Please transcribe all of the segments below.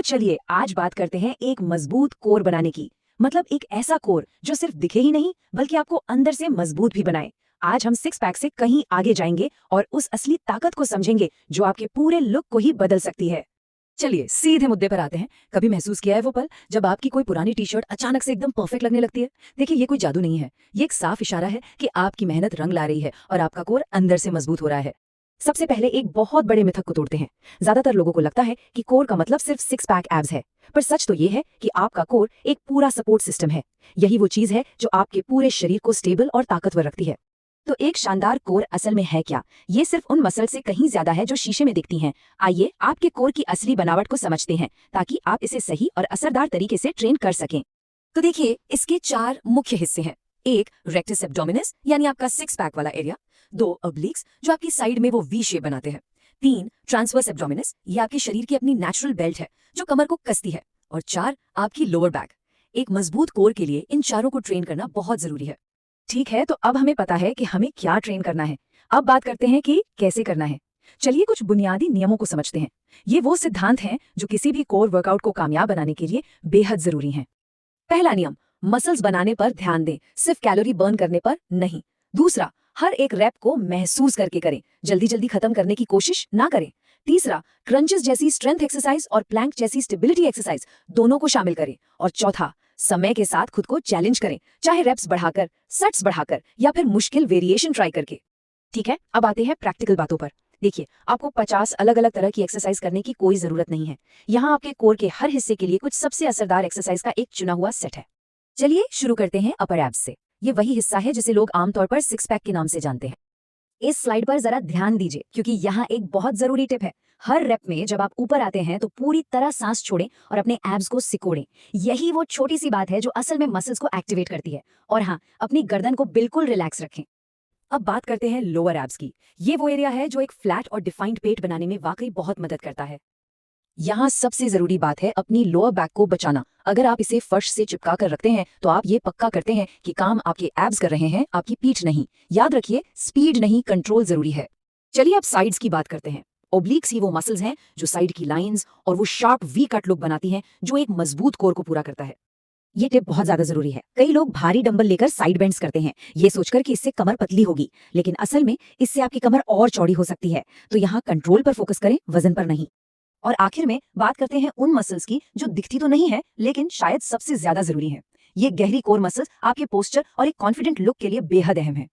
चलिए आज बात करते हैं एक मजबूत कोर बनाने की। मतलब एक ऐसा कोर जो सिर्फ दिखे ही नहीं बल्कि आपको अंदर से मजबूत भी बनाए। आज हम सिक्स पैक से कहीं आगे जाएंगे और उस असली ताकत को समझेंगे जो आपके पूरे लुक को ही बदल सकती है। चलिए सीधे मुद्दे पर आते हैं। कभी महसूस किया है वो पल जब आपकी कोई पुरानी टी शर्ट अचानक से एकदम परफेक्ट लगने लगती है? देखिए ये कोई जादू नहीं है, ये एक साफ इशारा है कि आपकी मेहनत रंग ला रही है और आपका कोर अंदर से मजबूत हो रहा है। सबसे पहले एक बहुत बड़े मिथक को तोड़ते हैं। ज्यादातर लोगों को लगता है कि कोर का मतलब सिर्फ सिक्स पैक एब्स है, पर सच तो ये है कि आपका कोर एक पूरा सपोर्ट सिस्टम है। यही वो चीज है जो आपके पूरे शरीर को स्टेबल और ताकतवर रखती है। तो एक शानदार कोर असल में है क्या? ये सिर्फ उन मसल से कहीं ज्यादा है जो शीशे में दिखती हैं। आइए आपके कोर की असली बनावट को समझते हैं ताकि आप इसे सही और असरदार तरीके से ट्रेन कर सकें। तो देखिए इसके 4 मुख्य हिस्से हैं। एक रेक्टस एब्डोमिनस यानी आपका सिक्स पैक वाला एरिया। 2 ऑब्लिक्स जो आपकी साइड में वो वी शेप बनाते हैं। 3 ट्रांसवर्स एब्डोमिनस, ये आपके शरीर की अपनी नेचुरल बेल्ट है जो कमर को कसती है। और 4 आपकी लोअर बैक। एक मजबूत कोर के लिए इन चारों को ट्रेन करना बहुत जरूरी है। ठीक है, तो अब हमें पता है कि हमें क्या ट्रेन करना है। अब बात करते हैं कि कैसे करना है। चलिए कुछ बुनियादी नियमों को समझते हैं। ये वो सिद्धांत हैं जो किसी भी कोर वर्कआउट को कामयाब बनाने के लिए बेहद जरूरी हैं। पहला नियम, मसल्स बनाने पर ध्यान दें, सिर्फ कैलोरी बर्न करने पर नहीं। दूसरा, हर एक रैप को महसूस करके करें, जल्दी जल्दी खत्म करने की कोशिश ना करें। तीसरा, क्रंचेस जैसी स्ट्रेंथ एक्सरसाइज और प्लैंक जैसी स्टेबिलिटी एक्सरसाइज दोनों को शामिल करें। और चौथा, समय के साथ खुद को चैलेंज करें, चाहे रेप्स बढ़ाकर, सेट्स बढ़ाकर या फिर मुश्किल वेरिएशन ट्राई करके। ठीक है, अब आते हैं प्रैक्टिकल बातों पर। देखिए आपको 50 अलग अलग तरह की एक्सरसाइज करने की कोई जरूरत नहीं है। यहाँ आपके कोर के हर हिस्से के लिए कुछ सबसे असरदार एक्सरसाइज का एक चुना हुआ सेट है। चलिए शुरू करते हैं अपर एब्स से। ये वही हिस्सा है जिसे लोग आमतौर पर सिक्स पैक के नाम से जानते हैं। इस स्लाइड पर जरा ध्यान दीजिए क्योंकि यहाँ एक बहुत जरूरी टिप है। हर रेप में जब आप ऊपर आते हैं तो पूरी तरह सांस छोड़ें और अपने एब्स को सिकोड़ें। यही वो छोटी सी बात है जो असल में मसल्स को एक्टिवेट करती है। और हाँ, अपनी गर्दन को बिल्कुल रिलैक्स रखें। अब बात करते हैं लोअर एब्स की। ये वो एरिया है जो एक फ्लैट और डिफाइंड पेट बनाने में वाकई बहुत मदद करता है। यहाँ सबसे जरूरी बात है अपनी लोअर बैक को बचाना। अगर आप इसे फर्श से चिपका कर रखते हैं तो आप ये पक्का करते हैं कि काम आपके एब्स कर रहे हैं, आपकी पीठ नहीं। याद रखिए, स्पीड नहीं कंट्रोल जरूरी है। चलिए अब साइड्स की बात करते हैं। ओब्लिक्स ही वो मसल्स हैं जो साइड की लाइंस और वो शार्प वी कट लुक बनाती हैं जो एक मजबूत कोर को पूरा करता है। ये टिप बहुत ज्यादा जरूरी है। कई लोग भारी डंबल लेकर साइड बेंड्स करते हैं, ये सोचकर कि इससे कमर पतली होगी, लेकिन असल में इससे आपकी कमर और चौड़ी हो सकती है। तो यहाँ कंट्रोल पर फोकस करें, वजन पर नहीं। और आखिर में बात करते हैं उन मसल्स की जो दिखती तो नहीं है लेकिन शायद सबसे ज्यादा जरूरी है। ये गहरी कोर मसल्स आपके पोस्चर और एक कॉन्फिडेंट लुक के लिए बेहद अहम है।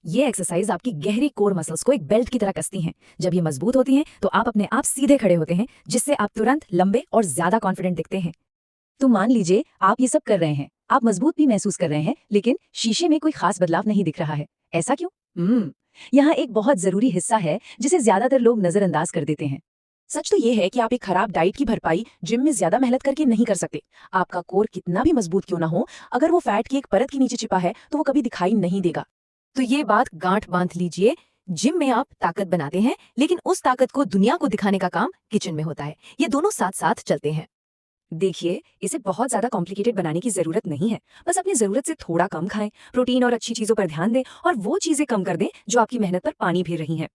ये एक्सरसाइज आपकी गहरी कोर मसल्स को एक बेल्ट की तरह कसती हैं। जब ये मजबूत होती हैं तो आप अपने आप सीधे खड़े होते हैं, जिससे आप तुरंत लंबे और ज्यादा कॉन्फिडेंट दिखते हैं। तो मान लीजिए आप ये सब कर रहे हैं, आप मजबूत भी महसूस कर रहे हैं, लेकिन शीशे में कोई खास बदलाव नहीं दिख रहा है। ऐसा क्यों? यहाँ एक बहुत जरूरी हिस्सा है जिसे ज्यादातर लोग नजरअंदाज कर देते हैं। सच तो ये है कि आप एक खराब डाइट की भरपाई जिम में ज्यादा मेहनत करके नहीं कर सकते। आपका कोर कितना भी मजबूत क्यों ना हो, अगर वो फैट की एक परत के नीचे छिपा है तो वो कभी दिखाई नहीं देगा। तो ये बात गांठ बांध लीजिए, जिम में आप ताकत बनाते हैं, लेकिन उस ताकत को दुनिया को दिखाने का काम किचन में होता है। ये दोनों साथ साथ चलते हैं। देखिए इसे बहुत ज्यादा कॉम्प्लिकेटेड बनाने की जरूरत नहीं है। बस अपनी जरूरत से थोड़ा कम खाएं, प्रोटीन और अच्छी चीजों पर ध्यान दें और वो चीजें कम कर दें जो आपकी मेहनत पर पानी फेर रही हैं।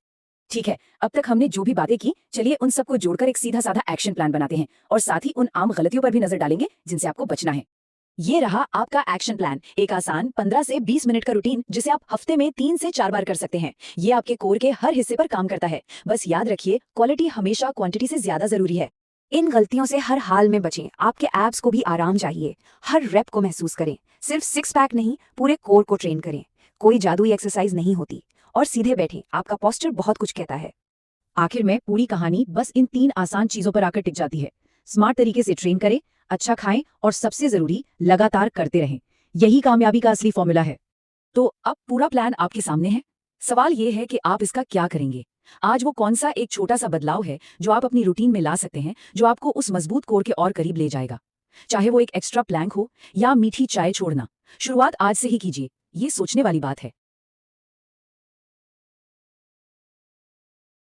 ठीक है, अब तक हमने जो भी बातें की, चलिए उन सबको जोड़कर एक सीधा साधा एक्शन प्लान बनाते हैं और साथ ही उन आम गलतियों पर भी नजर डालेंगे जिनसे आपको बचना है। ये रहा आपका एक्शन प्लान, एक आसान 15 से 20 मिनट का रूटीन जिसे आप हफ्ते में 3 से 4 बार कर सकते हैं। ये आपके कोर के हर हिस्से पर काम करता है। बस याद रखिए, क्वालिटी हमेशा क्वांटिटी से ज्यादा जरूरी है। इन गलतियों से हर हाल में बचें। आपके एब्स को भी आराम चाहिए। हर रेप को महसूस करें। सिर्फ सिक्स पैक नहीं, पूरे कोर को ट्रेन करें। कोई जादुई एक्सरसाइज नहीं होती। और सीधे बैठें, आपका पोस्चर बहुत कुछ कहता है। आखिर में पूरी कहानी बस इन 3 आसान चीजों पर आकर टिक जाती है। स्मार्ट तरीके से ट्रेन करें, अच्छा खाएं और सबसे जरूरी, लगातार करते रहें। यही कामयाबी का असली फॉर्मूला है। तो अब पूरा प्लान आपके सामने है। सवाल ये है कि आप इसका क्या करेंगे। आज वो कौन सा एक छोटा सा बदलाव है जो आप अपनी रूटीन में ला सकते हैं, जो आपको उस मजबूत कोर के और करीब ले जाएगा। चाहे वो एक एक्स्ट्रा प्लैंक हो या मीठी चाय छोड़ना, शुरुआत आज से ही कीजिए। ये सोचने वाली बात है।